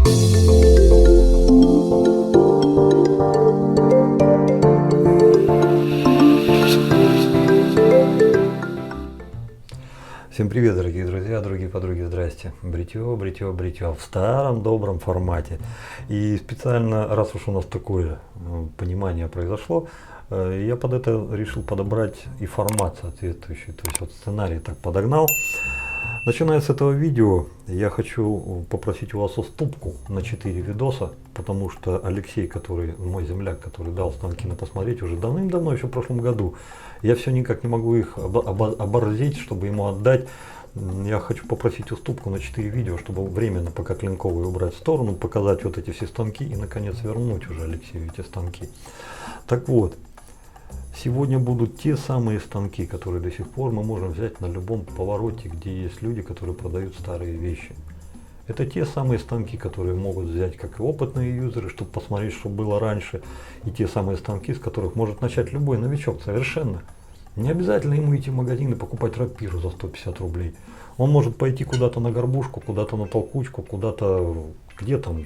Всем привет, дорогие друзья, другие подруги, здрасте. Бритье, бритье, бритье в старом добром формате. И специально, раз уж у нас такое понимание произошло, я под это решил подобрать и формат соответствующий. То есть вот сценарий так подогнал. Начиная с этого видео, я хочу попросить у вас уступку на 4 видоса, потому что Алексей, который мой земляк, который дал станки на посмотреть уже давным-давно, еще в прошлом году, я все никак не могу их оборзеть, чтобы ему отдать. Я хочу попросить уступку на 4 видео, чтобы временно, пока клинковые убрать в сторону, показать вот эти все станки и наконец вернуть уже Алексею эти станки. Так вот, сегодня будут те самые станки, которые до сих пор мы можем взять на любом повороте, где есть люди, которые продают старые вещи. Это те самые станки, которые могут взять как и опытные юзеры, чтобы посмотреть, что было раньше, и те самые станки, с которых может начать любой новичок совершенно. Не обязательно ему идти в магазин и покупать рапиру за 150 рублей. Он может пойти куда-то на горбушку, куда-то на толкучку, куда-то, где там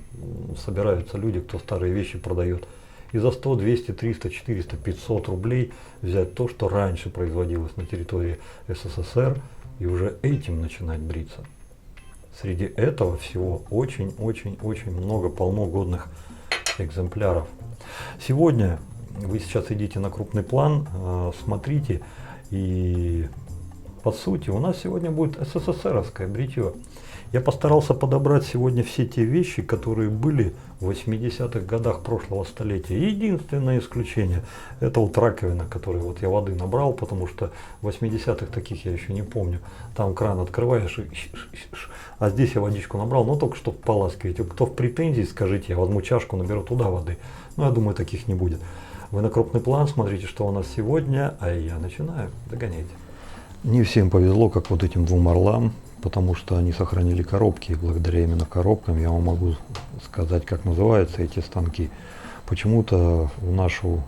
собираются люди, кто старые вещи продает. И за 100, 200, 300, 400, 500 рублей взять то, что раньше производилось на территории СССР, и уже этим начинать бриться. Среди этого всего очень-очень-очень много, полно годных экземпляров. Сегодня вы сейчас идите на крупный план, смотрите, и по сути у нас сегодня будет СССРовское бритье. Я постарался подобрать сегодня все те вещи, которые были в 80-х годах прошлого столетия. Единственное исключение — это вот раковина, которой вот я воды набрал, потому что в 80-х таких я еще не помню. Там кран открываешь, а здесь я водичку набрал, но только что поласкиваете. Кто в претензии, скажите, я возьму чашку, наберу туда воды. Но я думаю, таких не будет. Вы на крупный план смотрите, что у нас сегодня, а я начинаю. Догоняйте. Не всем повезло, как вот этим двум орлам, потому что они сохранили коробки, и благодаря именно коробкам я вам могу сказать, как называются эти станки. Почему-то в нашу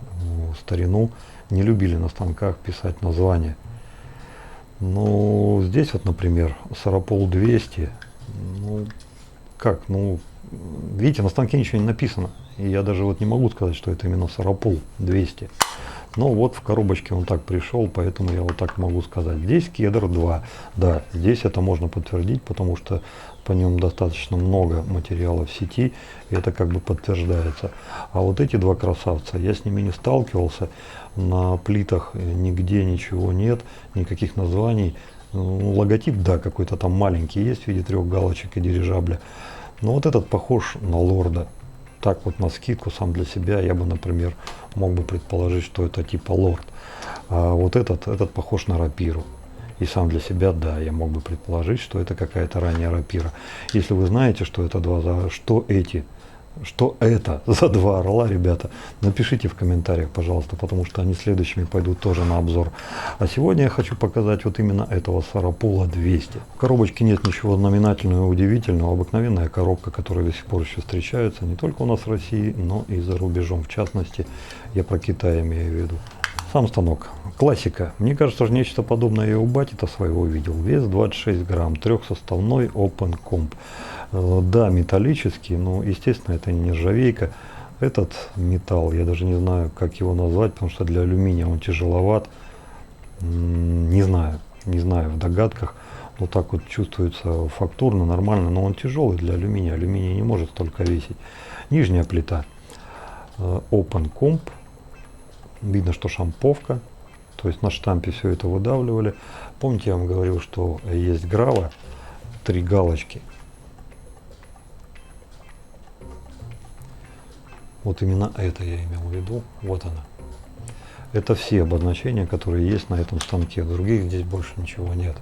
старину не любили на станках писать названия. Ну, здесь вот, например, Сарапол 200, видите, на станке ничего не написано, и я даже вот не могу сказать, что это именно Сарапол 200. Но вот в коробочке он так пришел, поэтому я вот так могу сказать. Здесь Кедр 2. Да, здесь это можно подтвердить, потому что по нем достаточно много материала в сети, и это как бы подтверждается. А вот эти два красавца, я с ними не сталкивался, на плитах нигде ничего нет, никаких названий. Логотип, да, какой-то там маленький есть в виде 3 галочек и дирижабля. Но вот этот похож на Лорда. Так вот на скидку сам для себя я бы, например, мог бы предположить, что это типа Лорд. А вот этот похож на рапиру. И сам для себя, да, я мог бы предположить, что это какая-то ранняя рапира. Если вы знаете, что это что это за два орла, ребята, напишите в комментариях, пожалуйста, потому что они следующими пойдут тоже на обзор. А сегодня я хочу показать вот именно этого Сарапола 200. В коробочке нет ничего знаменательного и удивительного, обыкновенная коробка, которая до сих пор еще встречается не только у нас в России, но и за рубежом. В частности, я про Китай имею в виду. Сам станок. Классика. Мне кажется, что нечто подобное я у бати-то своего видел. Вес 26 грамм, трехсоставной Open Comp. Да, металлический, но, естественно, это не нержавейка. Этот металл, я даже не знаю, как его назвать, потому что для алюминия он тяжеловат. Не знаю в догадках. Вот так вот чувствуется фактурно, нормально, но он тяжелый для алюминия. Алюминий не может столько весить. Нижняя плита. Open Comp. Видно, что шамповка, то есть на штампе все это выдавливали. Помните, я вам говорил, что есть грава, 3 галочки. Вот именно это я имел в виду, вот она. Это все обозначения, которые есть на этом станке, других здесь больше ничего нет.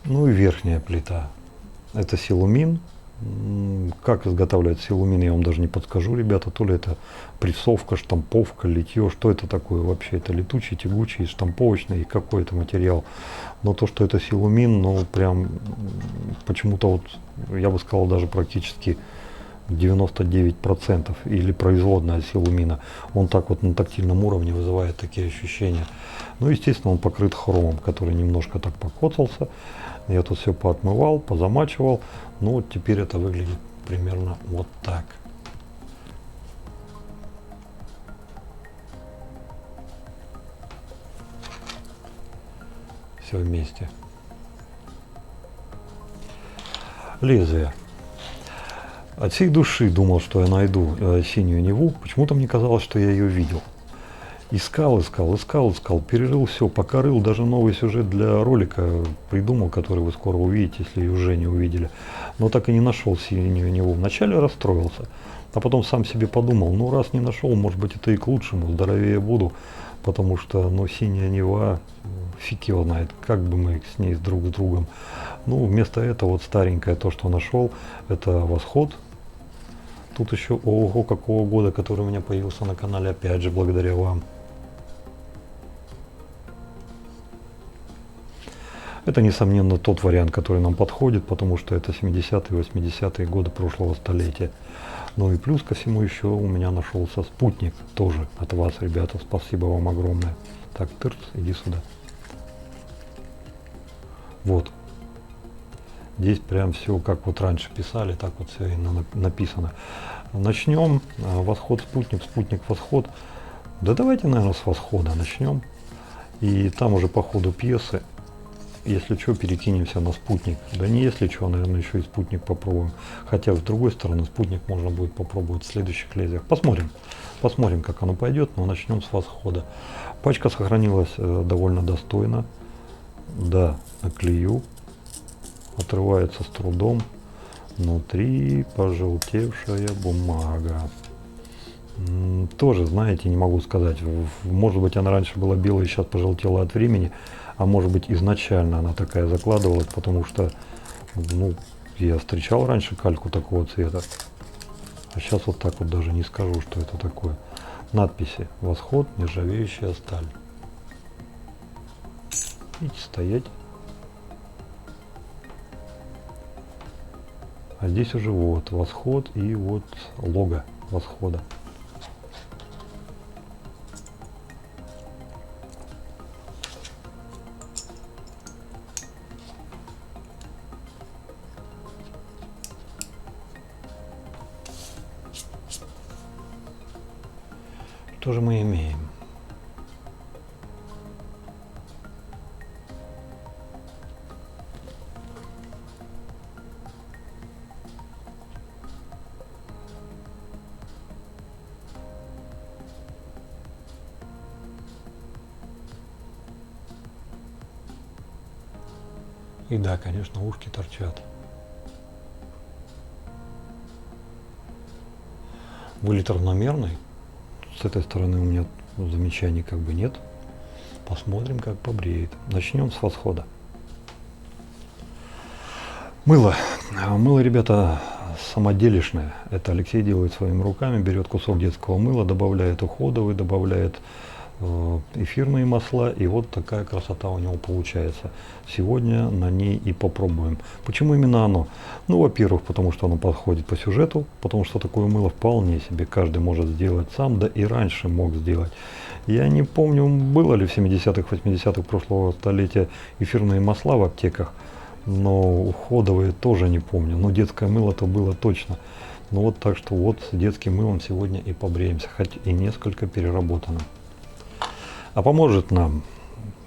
Ну и верхняя плита, это силумин. Как изготавливать силумин, я вам даже не подскажу, ребята. То ли это прессовка, штамповка, литье. Что это такое вообще? Это летучий, тягучий, штамповочный и какой-то материал. Но то, что это силумин, ну прям почему-то вот, я бы сказал, даже практически 99% или производная от силумина. Он так вот на тактильном уровне вызывает такие ощущения. Ну, естественно, он покрыт хромом, который немножко так покоцался. Я тут все поотмывал, позамачивал. Ну вот теперь это выглядит примерно вот так. Все вместе. Лезвие. От всей души думал, что я найду синюю Неву. Почему-то мне казалось, что я ее видел. Искал, перерыл все, покорыл, даже новый сюжет для ролика придумал, который вы скоро увидите, если ее уже не увидели. Но так и не нашел синюю Неву. Вначале расстроился, а потом сам себе подумал, ну раз не нашел, может быть это и к лучшему, здоровее буду, потому что, ну, синяя Нева, фиг его знает, как бы мы с ней друг с другом. Ну, вместо этого вот старенькое, то, что нашел, это Восход. Тут еще, ого, какого года, который у меня появился на канале, опять же, благодаря вам. Это, несомненно, тот вариант, который нам подходит, потому что это 70-е, 80-е годы прошлого столетия. Ну и плюс ко всему еще у меня нашелся спутник, тоже от вас, ребята, спасибо вам огромное. Так, тырц, иди сюда. Вот. Здесь прям все, как вот раньше писали, так вот все и написано. Начнем. Восход, спутник, спутник, восход. Да давайте, наверное, с восхода начнем. И там уже по ходу пьесы, если что, перекинемся на спутник. Да не если что, наверное, еще и спутник попробуем. Хотя, с другой стороны, спутник можно будет попробовать в следующих лезвиях. Посмотрим. Посмотрим, как оно пойдет, но начнем с восхода. Пачка сохранилась довольно достойно. Да, наклею. Отрывается с трудом. Внутри пожелтевшая бумага. Тоже, знаете, не могу сказать. Может быть, она раньше была белая и сейчас пожелтела от времени. А может быть, изначально она такая закладывалась, потому что, ну, я встречал раньше кальку такого цвета. А сейчас вот так вот даже не скажу, что это такое. Надписи. Восход, нержавеющая сталь. Видите, стоять. А здесь уже вот восход и вот лого восхода. Что же мы имеем? И да, конечно, ушки торчат. Вылет равномерный. С этой стороны у меня замечаний как бы нет. Посмотрим, как побреет. Начнем с восхода. Мыло. Мыло, ребята, самоделишное. Это Алексей делает своими руками. Берет кусок детского мыла, добавляет уходовый, добавляет эфирные масла, и вот такая красота у него получается. Сегодня на ней и попробуем. Почему именно оно? Ну, во-первых, потому что оно подходит по сюжету, потому что такое мыло вполне себе каждый может сделать сам, да и раньше мог сделать. Я не помню, было ли в 70-х, 80-х прошлого столетия эфирные масла в аптеках, но уходовые тоже не помню, но детское мыло-то было точно. Ну вот, так что вот с детским мылом сегодня и побреемся, хоть и несколько переработано. А поможет нам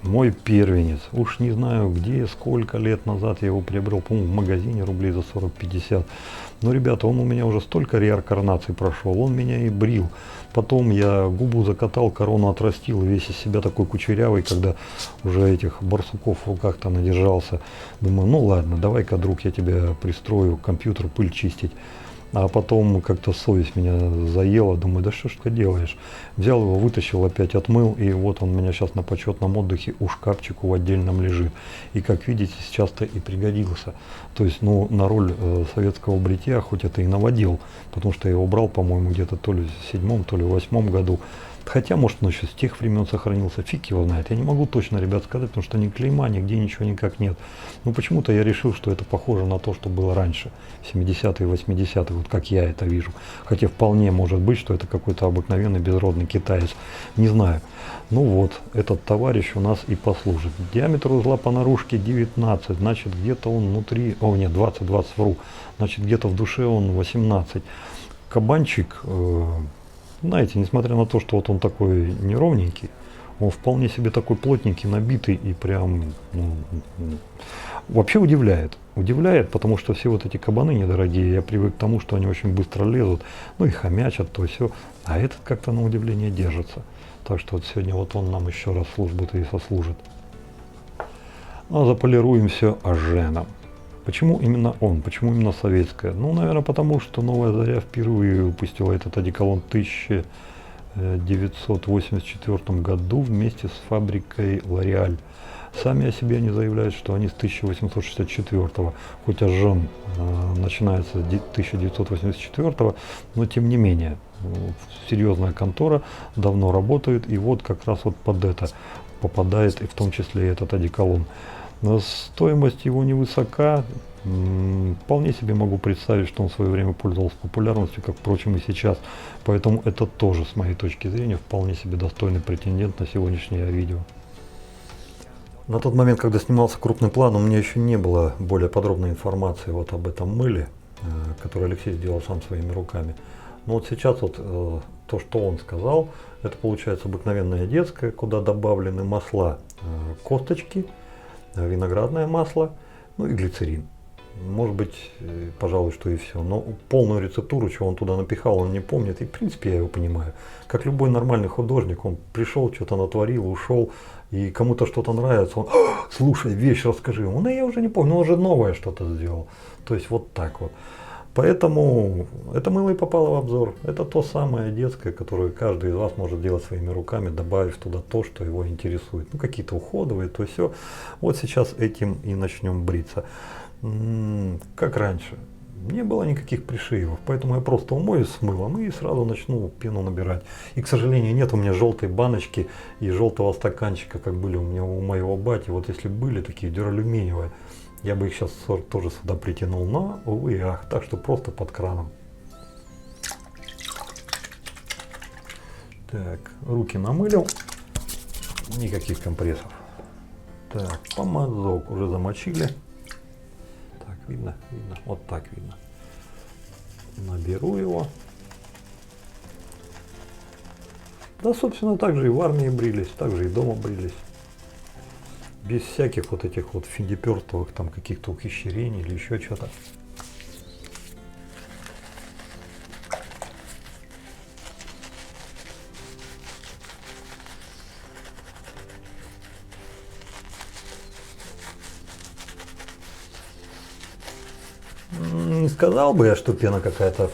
мой первенец. Уж не знаю где, сколько лет назад я его приобрел, по-моему, в магазине рублей за 40-50. Но, ребята, он у меня уже столько реинкарнаций прошел, он меня и брил. Потом я губу закатал, корону отрастил, весь из себя такой кучерявый, когда уже этих барсуков в руках-то надержался. Думаю, ну ладно, давай-ка, друг, я тебя пристрою, компьютер, пыль чистить. А потом как-то совесть меня заела, думаю, да что ж ты делаешь? Взял его, вытащил, опять отмыл, и вот он у меня сейчас на почетном отдыхе у шкафчику в отдельном лежит. И как видите, сейчас-то и пригодился. То есть, ну, на роль советского бритья, хоть это и новодел, потому что я его брал, по-моему, где-то то ли в 7-м, то ли в 8-м году. Хотя, может, он еще с тех времен сохранился, фиг его знает. Я не могу точно, ребят, сказать, потому что ни клейма, нигде ничего никак нет. Но почему-то я решил, что это похоже на то, что было раньше, 70-е, 80-е, вот как я это вижу. Хотя вполне может быть, что это какой-то обыкновенный безродный китаец. Не знаю. Ну вот, этот товарищ у нас и послужит. Диаметр узла по наружке 19, значит, где-то он внутри, о нет, 20 вру, значит, где-то в душе он 18. Кабанчик, знаете, несмотря на то, что вот он такой неровненький, он вполне себе такой плотненький, набитый и прям вообще удивляет. Удивляет, потому что все вот эти кабаны недорогие, я привык к тому, что они очень быстро лезут, ну и хомячат, то все, а этот как-то на удивление держится. Так что вот сегодня вот он нам еще раз службу-то и сослужит. А заполируем все аженом. Почему именно он? Почему именно советская? Ну, наверное, потому что «Новая заря» впервые выпустила этот одеколон в 1984 году вместе с фабрикой «Лореаль». Сами о себе они заявляют, что они с 1864-го, хоть ажен начинается с 1984-го, но тем не менее, серьезная контора, давно работает, и вот как раз вот под это попадает и в том числе и этот одеколон. Стоимость его невысока, вполне себе могу представить, что он в свое время пользовался популярностью, как, впрочем, и сейчас, поэтому это тоже, с моей точки зрения, вполне себе достойный претендент на сегодняшнее видео. На тот момент, когда снимался крупный план, у меня еще не было более подробной информации вот об этом мыле, который Алексей сделал сам своими руками. Но вот сейчас вот то, что он сказал, это получается обыкновенная детская, куда добавлены масла, косточки, виноградное масло, ну и глицерин. Может быть, пожалуй, что и все. Но полную рецептуру, чего он туда напихал, он не помнит. И, в принципе, я его понимаю. Как любой нормальный художник, он пришел, что-то натворил, ушел, и кому-то что-то нравится, он: слушай, вещь расскажи ему. Ну, я уже не помню, он уже новое что-то сделал. То есть, вот так вот. Поэтому это мыло и попало в обзор. Это то самое детское, которое каждый из вас может делать своими руками, добавив туда то, что его интересует. Ну, какие-то уходовые, то все. Вот сейчас этим и начнем бриться. Как раньше. Не было никаких пришивов, поэтому я просто умоюсь с мылом и сразу начну пену набирать. И, к сожалению, нет у меня желтой баночки и желтого стаканчика, как были у меня у моего бати. Вот если были такие дюралюминиевые, я бы их сейчас тоже сюда притянул, но, увы и ах, так что просто под краном. Так, руки намылил, никаких компрессов. Так, помазок уже замочили. Так, видно, вот так видно. Наберу его. Да, собственно, так же и в армии брились, так же и дома брились. Без всяких вот этих вот финдипертовых там каких-то ухищрений или еще что-то. Не сказал бы я, что пена какая-то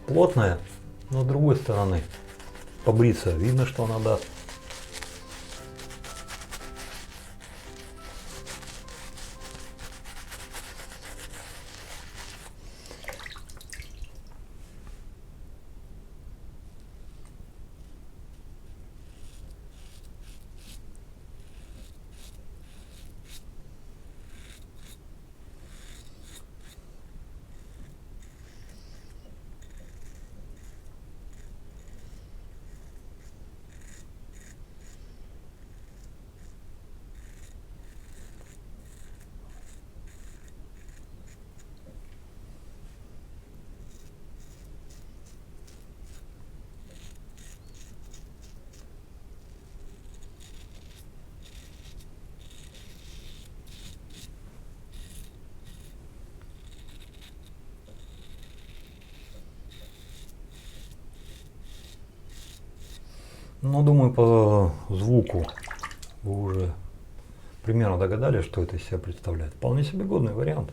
плотная, но с другой стороны, побриться видно, что она даст. Ну, думаю, по звуку вы уже примерно догадались, что это из себя представляет. Вполне себе годный вариант.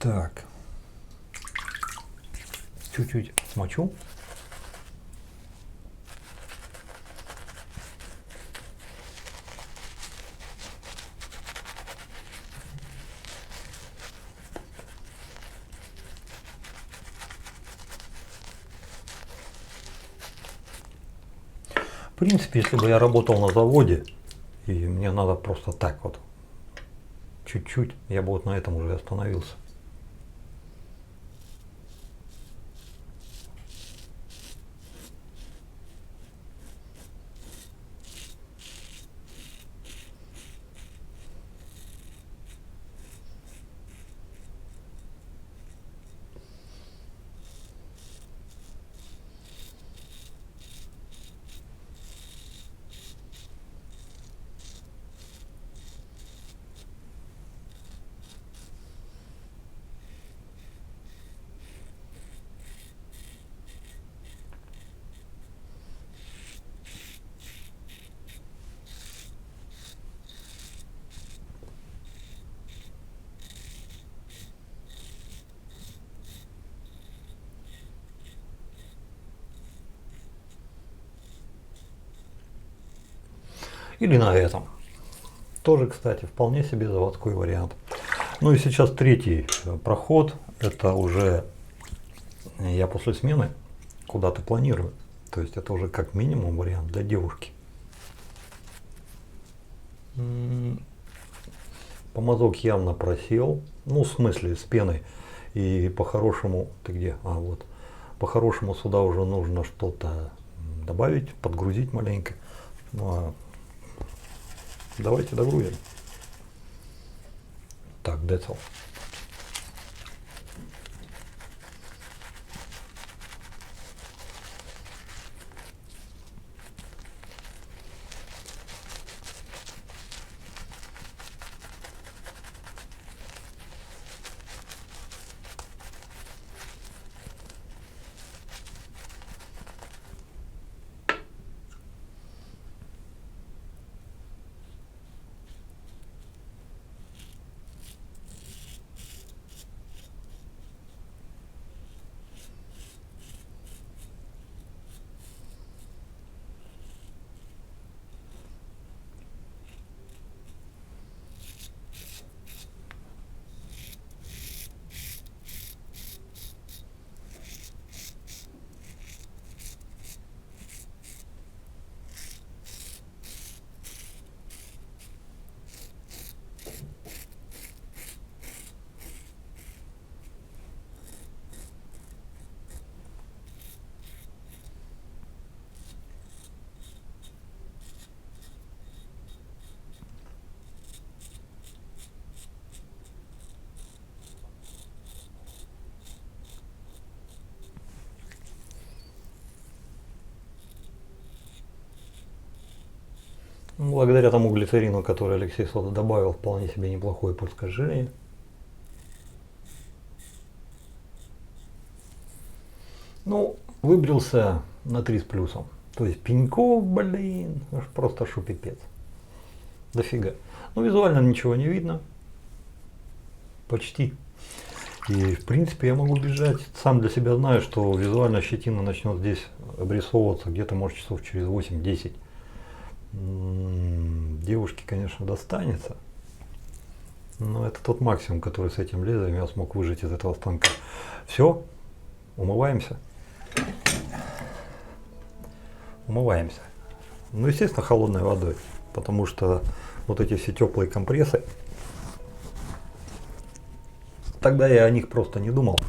Так. Чуть-чуть смочу. В принципе, если бы я работал на заводе, и мне надо просто так вот, чуть-чуть, я бы вот на этом уже остановился. Или на этом. Тоже, кстати, вполне себе заводской вариант. Ну и сейчас третий проход. Это уже я после смены куда-то планирую. То есть это уже как минимум вариант для девушки. Помазок явно просел. Ну, в смысле, с пеной. И по-хорошему... Ты где? А, вот. По-хорошему сюда уже нужно что-то добавить, подгрузить маленько. Ну, а давайте догрузим. Так, that's all. Благодаря тому глицерину, который Алексей Сода добавил, вполне себе неплохое польское жирение. Ну, выбрился на 3 с плюсом. То есть пеньков, блин, аж просто шупипец. Дофига. Ну, визуально ничего не видно. Почти. И, в принципе, я могу бежать. Сам для себя знаю, что визуально щетина начнет здесь обрисовываться где-то, может, часов через 8-10. Девушке, конечно, достанется. Но это тот максимум, который с этим лезвием я смог выжать из этого станка. Все, умываемся. Умываемся. Ну, естественно, холодной водой. Потому что вот эти все теплые компрессы, тогда я о них просто не думал.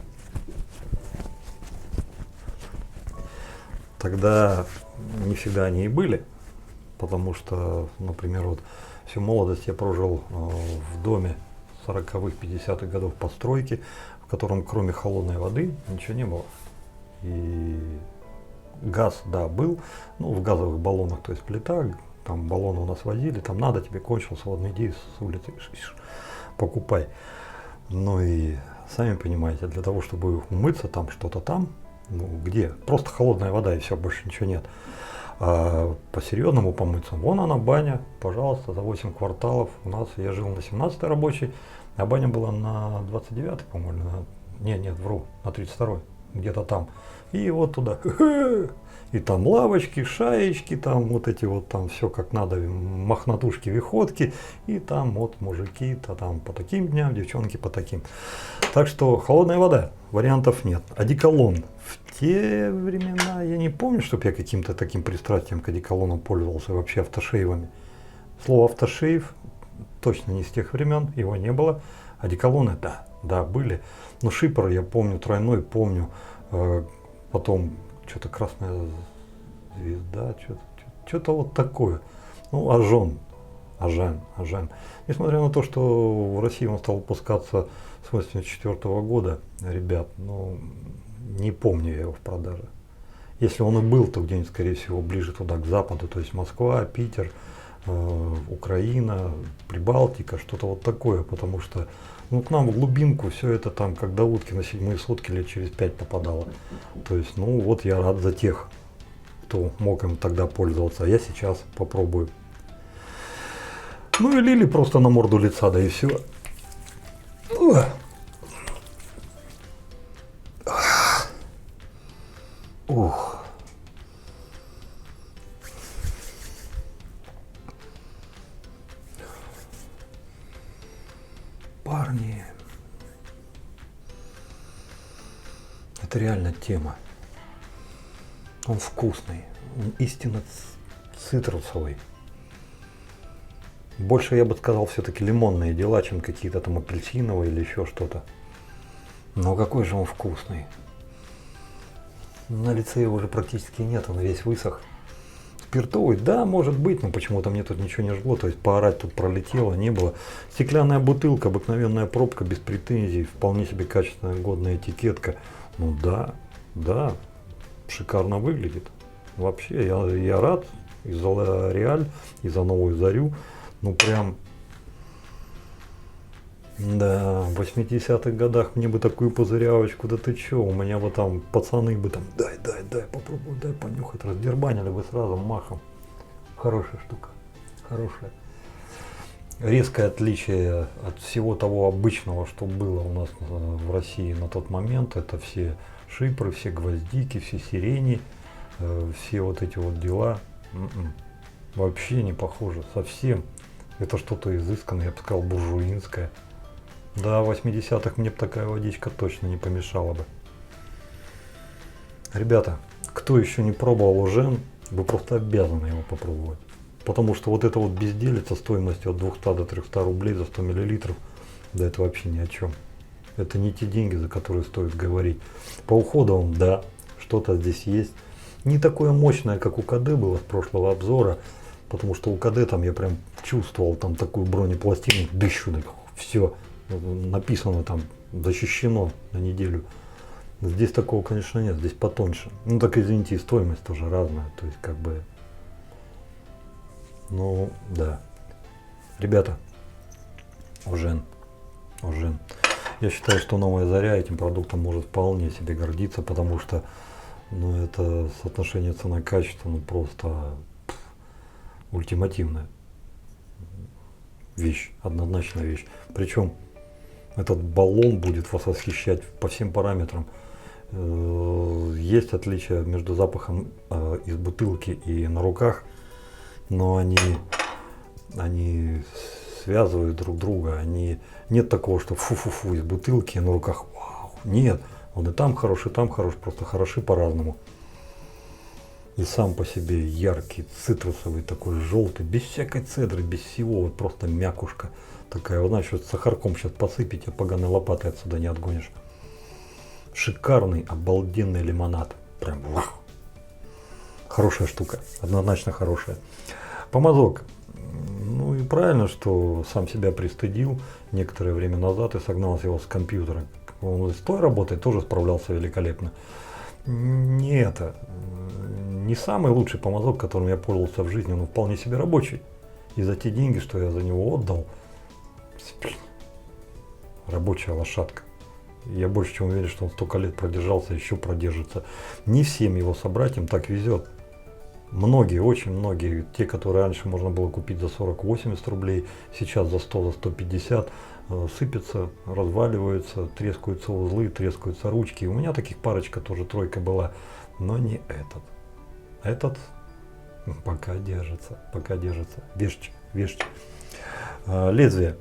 Тогда не всегда они и были. Потому что, например, вот всю молодость я прожил в доме 40-х, 50-х годов постройки, в котором кроме холодной воды ничего не было. И газ, да, был, ну, в газовых баллонах, то есть плита, там баллоны у нас возили, там надо, тебе кончился, ладно, иди с улицы, покупай. Ну и сами понимаете, для того, чтобы умыться там, что-то там, ну где, просто холодная вода и все, больше ничего нет. А по-серьезному помыться, вон она баня, пожалуйста, за 8 кварталов у нас, я жил на 17-й рабочей, А баня была на 29-й, по-моему, нет, вру, на 32-й, где-то там. И вот туда. И там лавочки, шаечки, там вот эти вот, там все как надо, мохнатушки, виходки. И там вот мужики-то там по таким дням, девчонки по таким. Так что холодная вода, вариантов нет. Одеколон. В те времена я не помню, чтобы я каким-то таким пристрастием к одеколону пользовался, вообще автошейвами. Слово автошейв точно не с тех времен, его не было. Одеколоны, да, были. Но шипр я помню, тройной помню. Потом что-то красная звезда, что-то вот такое. Ну, Ажен. Несмотря на то, что в России он стал выпускаться с 1984 года, ребят, ну, не помню я его в продаже. Если он и был, то где-нибудь, скорее всего, ближе туда, к западу, то есть Москва, Питер, Украина, Прибалтика, что-то вот такое, потому что ну, к нам в глубинку все это там, как до утки на 7 сутки лет через 5 попадало. То есть, ну вот я рад за тех, кто мог им тогда пользоваться, а я сейчас попробую. Ну и лили просто на морду лица, да и все. Ух. Парни, это реально тема. Он вкусный, он истинно цитрусовый. Больше я бы сказал все-таки лимонные дела, чем какие-то там апельсиновые или еще что-то. Но какой же он вкусный. На лице его уже практически нет, он весь высох. Спиртовый, да, может быть, но почему-то мне тут ничего не жгло, то есть поорать тут пролетело, не было. Стеклянная бутылка, обыкновенная пробка, без претензий, вполне себе качественная, годная этикетка. Ну да, шикарно выглядит. Вообще, я рад и за Лореаль, и за Новую Зарю. Ну прям, да, в 80-х годах мне бы такую пузырявочку, да ты чё, у меня бы там пацаны бы там, дай, попробуй, дай понюхать, раздербанили бы сразу махом. Хорошая штука, хорошая. Резкое отличие от всего того обычного, что было у нас в России на тот момент, это все шипры, все гвоздики, все сирени, все вот эти вот дела. Вообще не похоже, совсем. Это что-то изысканное, я бы сказал, буржуинское. Да, в 80-х мне бы такая водичка точно не помешала бы. Ребята, кто еще не пробовал Ожен, вы просто обязаны его попробовать. Потому что вот это вот безделица стоимостью от 200 до 300 рублей за 100 миллилитров, да это вообще ни о чем. Это не те деньги, за которые стоит говорить. По уходу, да, что-то здесь есть. Не такое мощное, как у КД было с прошлого обзора, потому что у КД там я прям чувствовал там такую бронепластину, дышу, все, написано там, защищено на неделю. Здесь такого, конечно, нет, здесь потоньше. Ну так извините, и стоимость тоже разная, то есть как бы, ну да. Ребята, Ожен. Я считаю, что Новая Заря этим продуктом может вполне себе гордиться, потому что ну, это соотношение цена-качество ну, просто ультимативная вещь, однозначная вещь. Причем этот баллон будет вас восхищать по всем параметрам. Есть отличия между запахом из бутылки и на руках, но они связывают друг друга. Нет такого, что фу-фу-фу из бутылки, а на руках вау. Нет, он и там хорош, просто хороши по-разному. И сам по себе яркий, цитрусовый, такой желтый, без всякой цедры, без всего, вот просто мякушка такая. Вот знаешь, вот сахарком сейчас посыпите, поганой лопатой отсюда не отгонишь. Шикарный, обалденный лимонад. Прям вах. Хорошая штука, однозначно хорошая. Помазок. Ну и правильно, что сам себя пристыдил некоторое время назад и согнал его с компьютера. Он с той работой тоже справлялся великолепно. Не самый лучший помазок, которым я пользовался в жизни, он вполне себе рабочий. И за те деньги, что я за него отдал, рабочая лошадка. Я больше чем уверен, что он столько лет продержался, еще продержится. Не всем его собратьям так везет. Многие, очень многие, те, которые раньше можно было купить за 40-80 рублей, сейчас за 100, за 150, сыпется, разваливается, трескаются узлы, трескаются ручки. У меня таких парочка тоже тройка была, но не этот. Этот пока держится, пока держится. Вещь, вещь. Лезвие.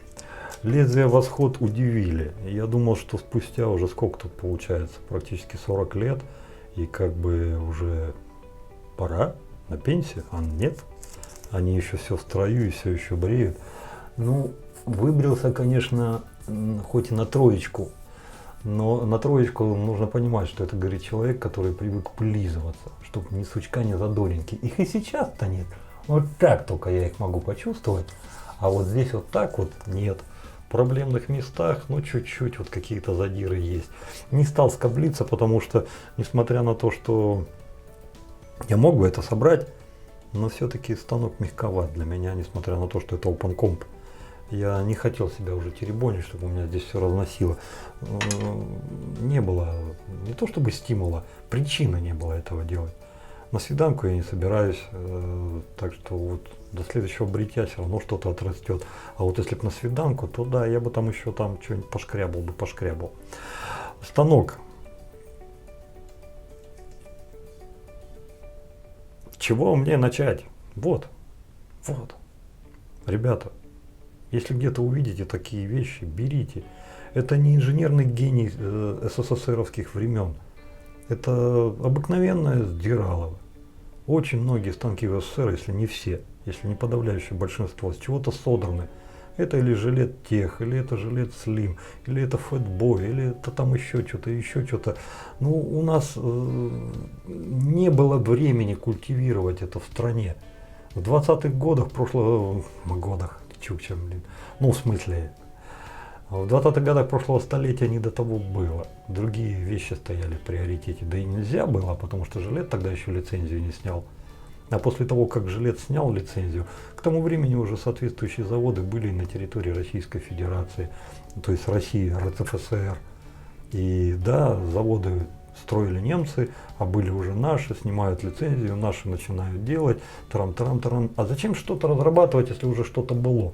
Лезвие Восход удивили. Я думал, что спустя уже сколько тут получается, практически 40 лет, и как бы уже пора на пенсию, а нет. Они еще все в строю и все еще бреют. Ну, выбрился, конечно, хоть и на троечку, но на троечку нужно понимать, что это, говорит, человек, который привык пылизываться, чтобы ни сучка, ни задоринки. Их и сейчас-то нет. Вот так только я их могу почувствовать, а вот здесь вот так вот нет. В проблемных местах, ну, чуть-чуть вот какие-то задиры есть. Не стал скоблиться, потому что, несмотря на то, что я мог бы это собрать, но все-таки станок мягковат для меня, несмотря на то, что это Open Comp. Я не хотел себя уже теребонить, чтобы у меня здесь все разносило. Не было, не то чтобы стимула, причины не было этого делать. На свиданку я не собираюсь, так что вот до следующего бритья все равно что-то отрастет. А вот если бы на свиданку, то да, я бы там еще там что-нибудь пошкрябал. Станок. С чего мне начать? Вот. Ребята, если где-то увидите такие вещи, берите. Это не инженерный гений СССРовских времен. Это обыкновенное сдиралово. Очень многие станки в СССР, если не все, если не подавляющее большинство, с чего-то содраны. Это или жилет тех, или это жилет слим, или это фэтбой, или это там еще что-то. Ну, у нас не было времени культивировать это в стране. В 20-х годах ну, в смысле, в 20-х годах прошлого столетия не до того было. Другие вещи стояли в приоритете. Да и нельзя было, потому что жилет тогда еще лицензию не снял. А после того, как жилет снял лицензию, к тому времени уже соответствующие заводы были на территории Российской Федерации, то есть России, РСФСР. И да, заводы строили немцы, а были уже наши, снимают лицензию, наши начинают делать, тарам-тарам-тарам. А зачем что-то разрабатывать, если уже что-то было?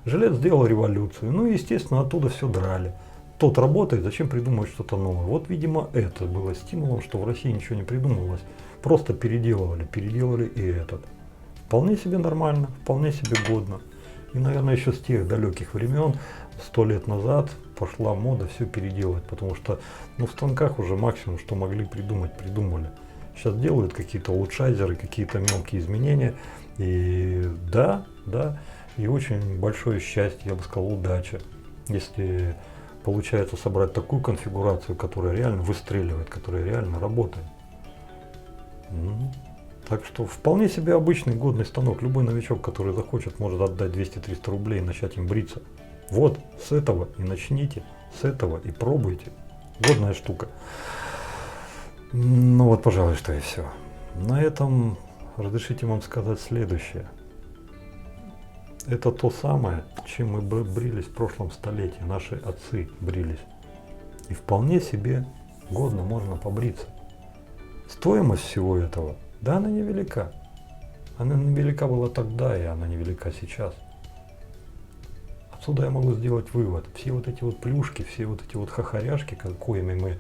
Жилет сделал революцию, ну и, естественно, оттуда все драли. Тот работает, зачем придумывать что-то новое? Вот, видимо, это было стимулом, что в России ничего не придумывалось. Просто переделывали и этот. Вполне себе нормально, вполне себе годно. И, наверное, еще с тех далеких времен, 100 лет назад, пошла мода все переделать, потому что в станках уже максимум, что могли придумать, придумали. Сейчас делают какие-то улучшайзеры, какие-то мелкие изменения. И да, и очень большое счастье, я бы сказал, удача, если получается собрать такую конфигурацию, которая реально выстреливает, которая реально работает. Так что вполне себе обычный годный станок. Любой новичок, который захочет, может отдать 200-300 рублей и начать им бриться. Вот, с этого и начните, с этого и пробуйте. Годная штука. Ну вот, пожалуй, что и все. На этом разрешите вам сказать следующее. Это то самое, чем мы брились в прошлом столетии. Наши отцы брились. И вполне себе годно можно побриться. Стоимость всего этого, да, она невелика. Она невелика была тогда, и она невелика сейчас. Отсюда я могу сделать вывод. Все вот эти вот плюшки, все вот эти вот хахаряшки, коими мы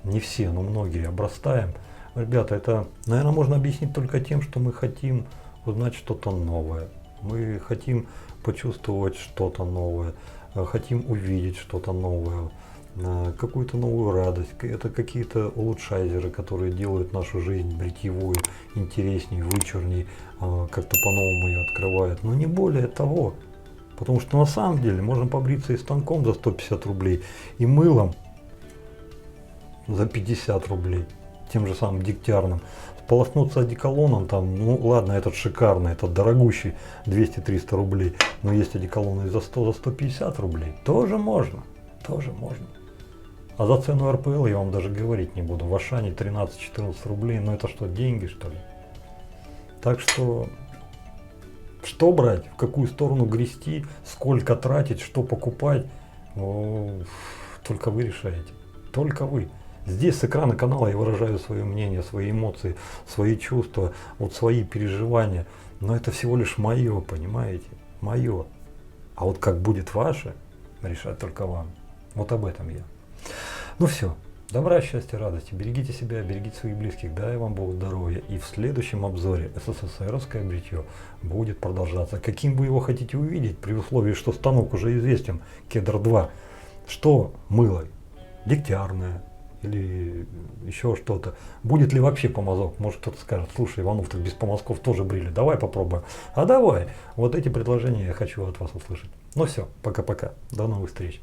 не все, но многие обрастаем. Ребята, это, наверное, можно объяснить только тем, что мы хотим узнать что-то новое. Мы хотим почувствовать что-то новое, хотим увидеть что-то новое, какую-то новую радость. Это какие-то улучшайзеры, которые делают нашу жизнь бритьевую интересней, вычурней, как-то по-новому ее открывают. Но не более того. Потому что на самом деле можно побриться и станком за 150 рублей, и мылом за 50 рублей, тем же самым дегтярным. Сполоснуться одеколоном, там, ну ладно, этот шикарный, этот дорогущий, 200-300 рублей, но есть одеколоны и за 100, за 150 рублей, тоже можно. А за цену РПЛ я вам даже говорить не буду. В Ашане 13-14 рублей, но это что, деньги, что ли? Так что брать, в какую сторону грести, сколько тратить, что покупать, только вы решаете. Только вы. Здесь с экрана канала я выражаю свое мнение, свои эмоции, свои чувства, вот свои переживания. Но это всего лишь мое, понимаете? Мое. А вот как будет ваше, решать только вам. Вот об этом я. Ну все. Добра, счастья, радости. Берегите себя, берегите своих близких. Дай вам Бог здоровья. И в следующем обзоре СССРовское бритье будет продолжаться. Каким вы его хотите увидеть, при условии, что станок уже известен, Кедр 2. Что мыло? Дегтярное или еще что-то. Будет ли вообще помазок? Может кто-то скажет, слушай, Иванов, так без помазков тоже брили. Давай попробуем. А давай. Вот эти предложения я хочу от вас услышать. Ну все, пока-пока. До новых встреч.